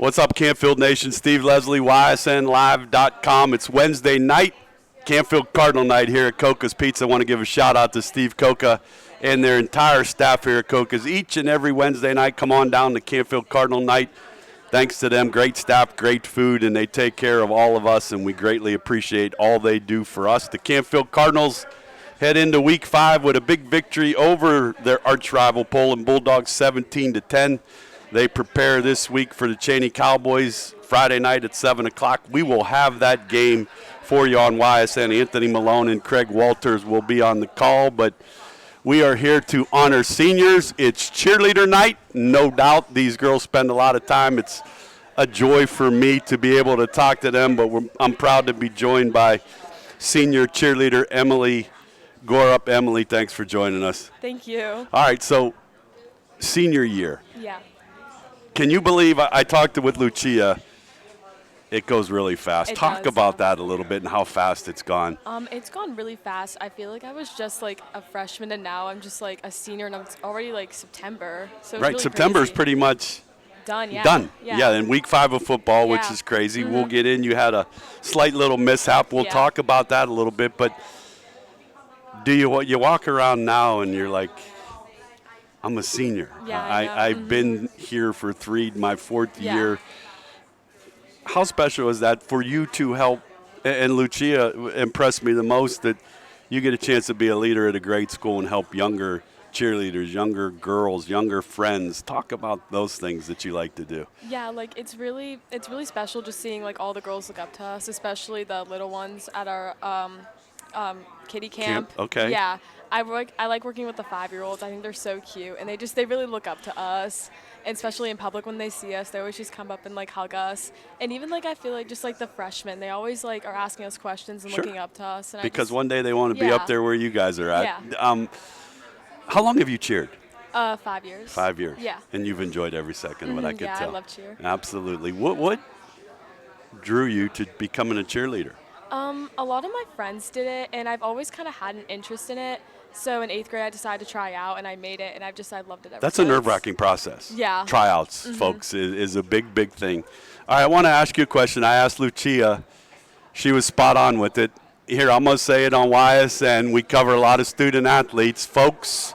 What's up, Canfield Nation? Steve Leslie, YSNLive.com. It's Wednesday night, Canfield Cardinal night here at Coca's Pizza. I want to give a shout-out to Steve Coca and their entire staff here at Coca's. Each and every Wednesday night, come on down to Canfield Cardinal night. Thanks to them, great staff, great food, and they take care of all of us, and we greatly appreciate all they do for us. The Canfield Cardinals head into Week 5 with a big victory over their arch-rival Poland Bulldogs, 17-10. They prepare this week for the Cheney Cowboys Friday night at 7 o'clock. We will have that game for you on YSN. Anthony Malone and Craig Walters will be on the call, but we are here to honor seniors. It's cheerleader night, no doubt. These girls spend a lot of time. It's a joy for me to be able to talk to them, but I'm proud to be joined by senior cheerleader Emily Gorup. Emily, thanks for joining us. Thank you. All right, so senior year. Yeah. Can you believe I talked with Lucia? It goes really fast. Talk about that a little bit and how fast it's gone. It's gone really fast. I feel like I was just like a freshman and now I'm just like a senior and it's already like September. So it's right, really September is pretty much done. Yeah. Done. Yeah. In Week 5 of football, which is crazy. We'll get in. You had a slight little mishap. We'll talk about that a little bit. But do you walk around now and you're like, I'm a senior. Yeah, I've been here for my fourth year. How special is that for you to help? And Lucia impressed me the most that you get a chance to be a leader at a great school and help younger cheerleaders, younger girls, younger friends. Talk about those things that you like to do. Yeah, like it's really special just seeing like all the girls look up to us, especially the little ones at our kiddie camp. Okay. Yeah. I like working with the 5-year-olds. I think they're so cute, and they really look up to us, and especially in public when they see us, they always just come up and like hug us. And even like I feel like just like the freshmen, they always like are asking us questions and looking up to us. And because one day they want to be up there where you guys are at. Yeah. How long have you cheered? 5 years. 5 years. Yeah. And you've enjoyed every second of it, I could tell. Yeah, I love cheer. Absolutely. What drew you to becoming a cheerleader? A lot of my friends did it, and I've always kind of had an interest in it. So in 8th grade, I decided to try out, and I made it, and I loved it ever That's since. a nerve-wracking process. Yeah. Tryouts, folks, is a big, big thing. All right, I want to ask you a question. I asked Lucia. She was spot on with it. Here, I'm going to say it on YSN. We cover a lot of student athletes. Folks,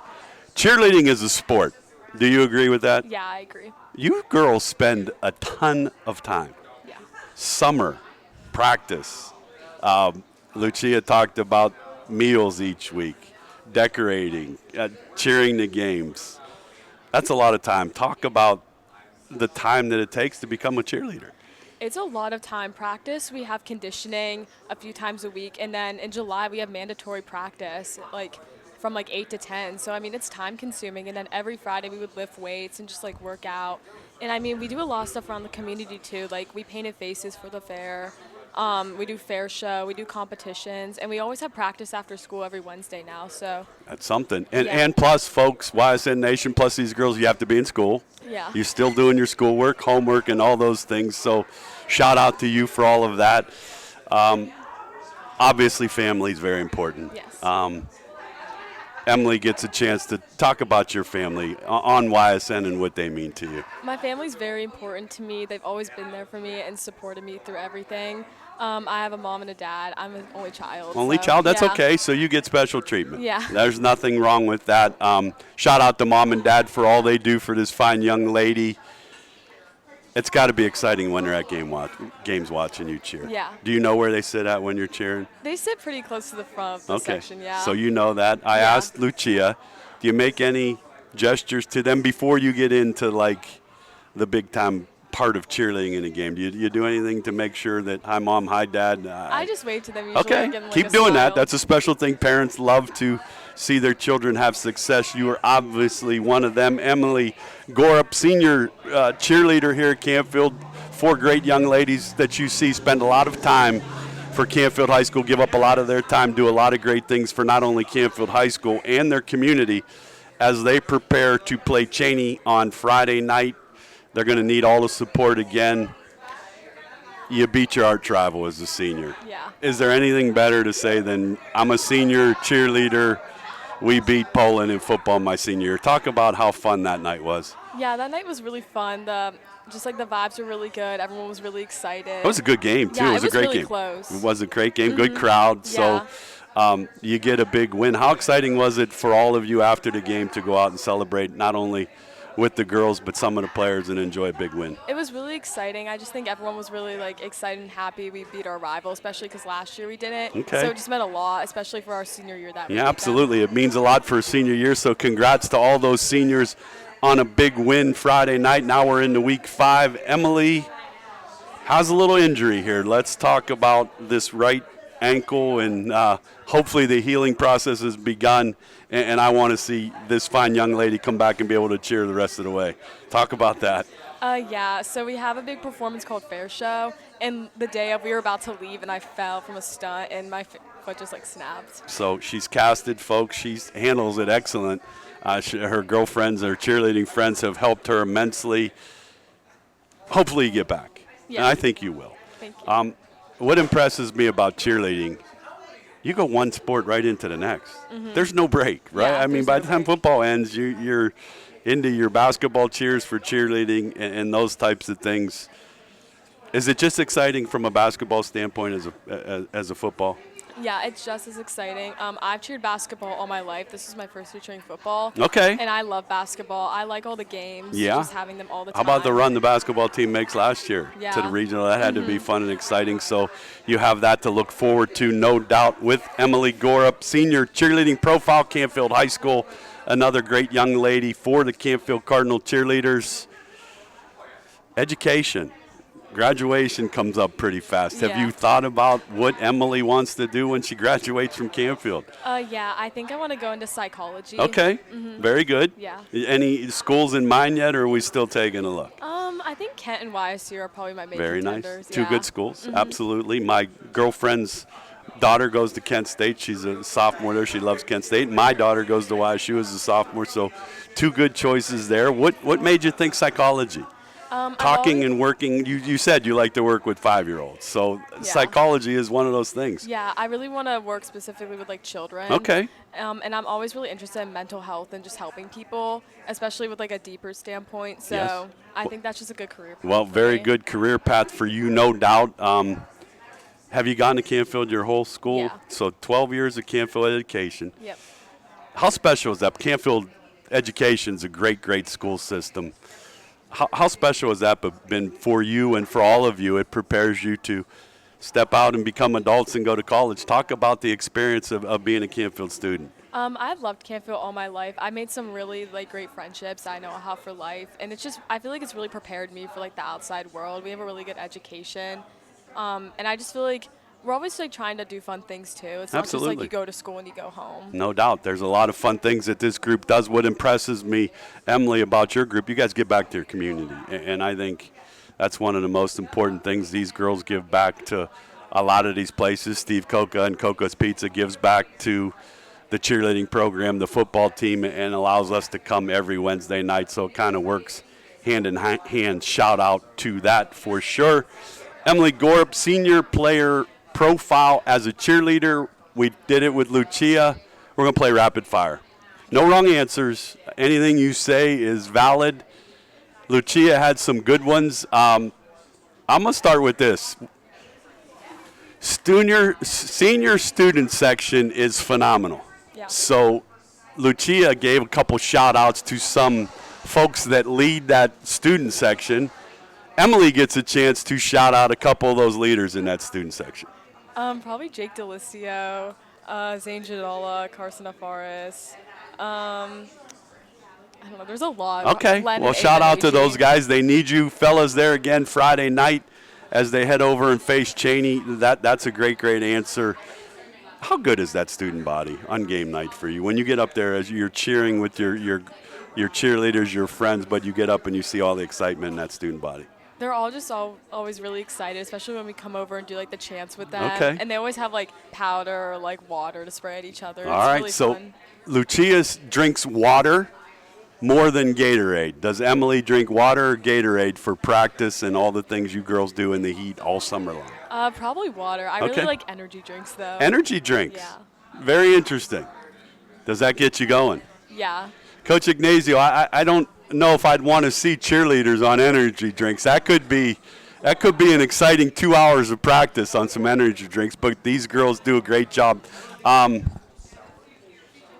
cheerleading is a sport. Do you agree with that? Yeah, I agree. You girls spend a ton of time. Yeah. Summer, practice. Lucia talked about meals each week, decorating, cheering the games. That's a lot of time. Talk about the time that it takes to become a cheerleader. It's a lot of time. Practice, we have conditioning a few times a week, and then in July we have mandatory practice, like from like 8 to 10. So I mean, it's time consuming. And then every Friday we would lift weights and just like work out. And I mean, we do a lot of stuff around the community too. Like we painted faces for the fair. We do fair show, we do competitions, and we always have practice after school every Wednesday now. So that's something. And plus, folks, YSN Nation, plus these girls, you have to be in school. Yeah. You're still doing your schoolwork, homework, and all those things. So shout out to you for all of that. Obviously, family is very important. Yes. Emily gets a chance to talk about your family on YSN and what they mean to you. My family's very important to me. They've always been there for me and supported me through everything. I have a mom and a dad. I'm an only child. Only child? That's okay. So you get special treatment. Yeah. There's nothing wrong with that. Shout out to mom and dad for all they do for this fine young lady. It's got to be exciting when they're at games watching you cheer. Yeah. Do you know where they sit at when you're cheering? They sit pretty close to the front of the section, yeah. So you know that. I asked Lucia, do you make any gestures to them before you get into like the big time part of cheerleading in a game? Do you do anything to make sure that hi mom, hi dad? I just wave to them usually. Okay, give them, like, keep a doing smile. that. That's a special thing. Parents love to see their children have success. You are obviously one of them. Emily Gorup, senior cheerleader here at Canfield. 4 great young ladies that you see spend a lot of time for Canfield High School, give up a lot of their time, do a lot of great things for not only Canfield High School and their community as they prepare to play Cheney on Friday night. They're going to need all the support again. You beat your arch rival as a senior. Yeah. Is there anything better to say than I'm a senior cheerleader, we beat Poland in football my senior year? Talk about how fun that night was. Yeah, that night was really fun. Just like the vibes were really good. Everyone was really excited. It was a good game, too. Yeah, It was a great really game. close. It was a great game, good crowd. Yeah. So you get a big win. How exciting was it for all of you after the game to go out and celebrate not only with the girls but some of the players and enjoy a big win? It was really exciting. I just think everyone was really like excited and happy we beat our rival, especially because last year we didn't. Okay. So it just meant a lot, especially for our senior year that we beat Yeah, them. absolutely. It means a lot for a senior year, so congrats to all those seniors on a big win Friday night. Now we're into week 5. Emily has a little injury here. Let's talk about this right ankle, and hopefully the healing process has begun, and I want to see this fine young lady come back and be able to cheer the rest of the way. Talk about that. Yeah, so we have a big performance called Fair Show, and the day of we were about to leave, and I fell from a stunt, and my foot just like snapped. So she's casted, folks. She handles it excellent. Her girlfriends, her cheerleading friends have helped her immensely. Hopefully you get back. Yeah. And I think you will. Thank you. What impresses me about cheerleading, you go one sport right into the next. There's no break, right? Yeah, I mean, there's by no the time break. football ends, you're into your basketball cheers for cheerleading and those types of things. Is it just exciting from a basketball standpoint as a football? Yeah, it's just as exciting. I've cheered basketball all my life. This is my first year cheering football. Okay. And I love basketball. I like all the games. Yeah. Just having them all the How time. about the run the basketball team makes last year to the Yeah. regional? That had to be fun and exciting. So you have that to look forward to, no doubt, with Emily Gorup, senior cheerleading profile, Canfield High School. Another great young lady for the Canfield Cardinal cheerleaders. Education. Graduation comes up pretty fast. Have Yeah. you thought about what Emily wants to do when she graduates from Canfield? Yeah, I think I want to go into psychology. Okay, very good. Yeah. Any schools in mind yet, or are we still taking a look? I think Kent and YSU are probably my main Very nice. contenders. Two Yeah. good schools, absolutely. My girlfriend's daughter goes to Kent State. She's a sophomore there. She loves Kent State. My daughter goes to YSU as a sophomore, so two good choices there. What made you think psychology? Talking and working, you said you like to work with 5-year-olds, so psychology is one of those things. Yeah, I really want to work specifically with like children. Okay. And I'm always really interested in mental health and just helping people, especially with like a deeper standpoint. So Yes. I think that's just a good career path. Well, for very me. good career path for you, no doubt. Have you gone to Canfield your whole school? Yeah. So 12 years of Canfield education. Yep. How special is that? Canfield education is a great, great school system. How special has that been for you and for all of you? It prepares you to step out and become adults and go to college. Talk about the experience of being a Canfield student. I've loved Canfield all my life. I made some really like great friendships I know I'll have for life, and it's just I feel like it's really prepared me for like the outside world. We have a really good education, and I just feel like we're always like trying to do fun things too. It's not just Absolutely. like you go to school and you go home. No doubt. There's a lot of fun things that this group does. What impresses me, Emily, about your group, you guys give back to your community. And I think that's one of the most important things. These girls give back to a lot of these places. Steve Coca and Coca's Pizza gives back to the cheerleading program, the football team, and allows us to come every Wednesday night. So it kind of works hand in hand. Shout out to that for sure. Emily Gorup, senior player profile as a cheerleader. We did it with Lucia. We're going to play rapid fire. No wrong answers. Anything you say is valid. Lucia had some good ones. I'm going to start with this. Senior student section is phenomenal. Yeah. So Lucia gave a couple shout outs to some folks that lead that student section. Emily gets a chance to shout out a couple of those leaders in that student section. Probably Jake Delicio, Zane Jadola, Carson Afaris. I don't know. There's a lot. Okay. Len Well, and shout out to Aiden those Agee. guys. They need you fellas there again Friday night as they head over and face Cheney. That's a great, great answer. How good is that student body on game night for you? When you get up there as you're cheering with your cheerleaders, your friends, but you get up and you see all the excitement in that student body. They're all just always really excited, especially when we come over and do like the chants with them. Okay. And they always have like powder or like water to spray at each other. All It's right, really so fun. Lucia drinks water more than Gatorade. Does Emily drink water or Gatorade for practice and all the things you girls do in the heat all summer long? Probably water. I Okay. really like energy drinks though. Energy drinks. Yeah. Very interesting. Does that get you going? Yeah. Coach Ignazio, I don't know if I'd want to see cheerleaders on energy drinks. That could be an exciting 2 hours of practice on some energy drinks, but these girls do a great job.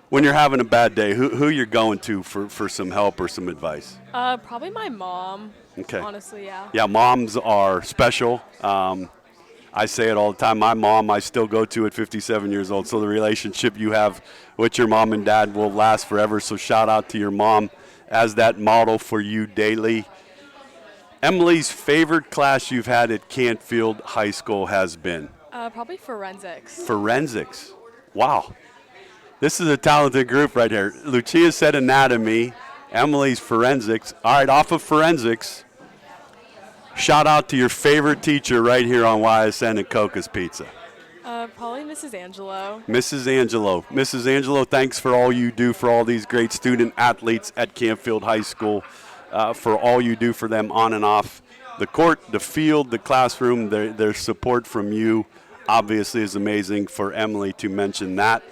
When you're having a bad day, who you're going to for some help or some advice? Probably my mom. Okay. Honestly, yeah. Yeah, moms are special. I say it all the time. My mom, I still go to at 57 years old. So the relationship you have with your mom and dad will last forever. So shout out to your mom as that model for you daily. Emily's favorite class you've had at Canfield High School has been? Probably forensics. Forensics. Wow. This is a talented group right here. Lucia said anatomy. Emily's forensics. All right, off of forensics, shout out to your favorite teacher right here on YSN and Coca's Pizza. Probably Mrs. Angelo. Mrs. Angelo. Mrs. Angelo, thanks for all you do for all these great student athletes at Canfield High School, for all you do for them on and off the court, the field, the classroom. Their support from you obviously is amazing. For Emily to mention that.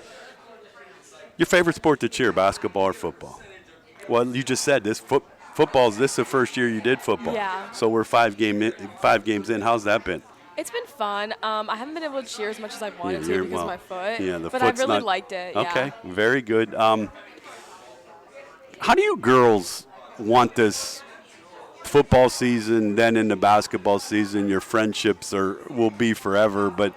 Your favorite sport to cheer, basketball or football? Well, you just said this. Football, is this the first year you did football? Yeah. So we're 5 games in. How's that been? It's been fun. I haven't been able to cheer as much as I wanted to because of my foot. Yeah, the but I foot's really not, liked it. Okay, Yeah. very good. How do you girls want this football season, then in the basketball season? Your friendships will be forever, but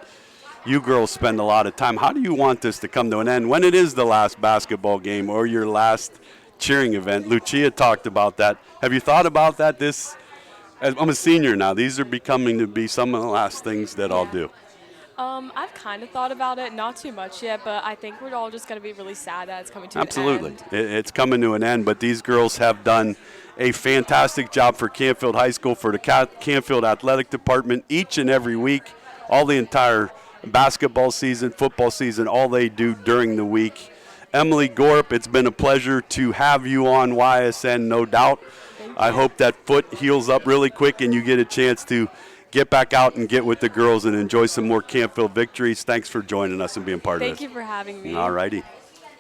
you girls spend a lot of time. How do you want this to come to an end when it is the last basketball game or your last cheering event? Lucia talked about that. Have you thought about that? I'm a senior now. These are becoming to be some of the last things that I'll do. I've kind of thought about it, not too much yet, but I think we're all just going to be really sad that it's coming to Absolutely. an end. It's coming to an end, but these girls have done a fantastic job for Canfield High School, for the Canfield Athletic Department each and every week, all the entire basketball season, football season, all they do during the week. Emily Gorup, it's been a pleasure to have you on YSN, no doubt. I hope that foot heals up really quick and you get a chance to get back out and get with the girls and enjoy some more Canfield victories. Thanks for joining us and being part of this. Thank you for having me. All righty.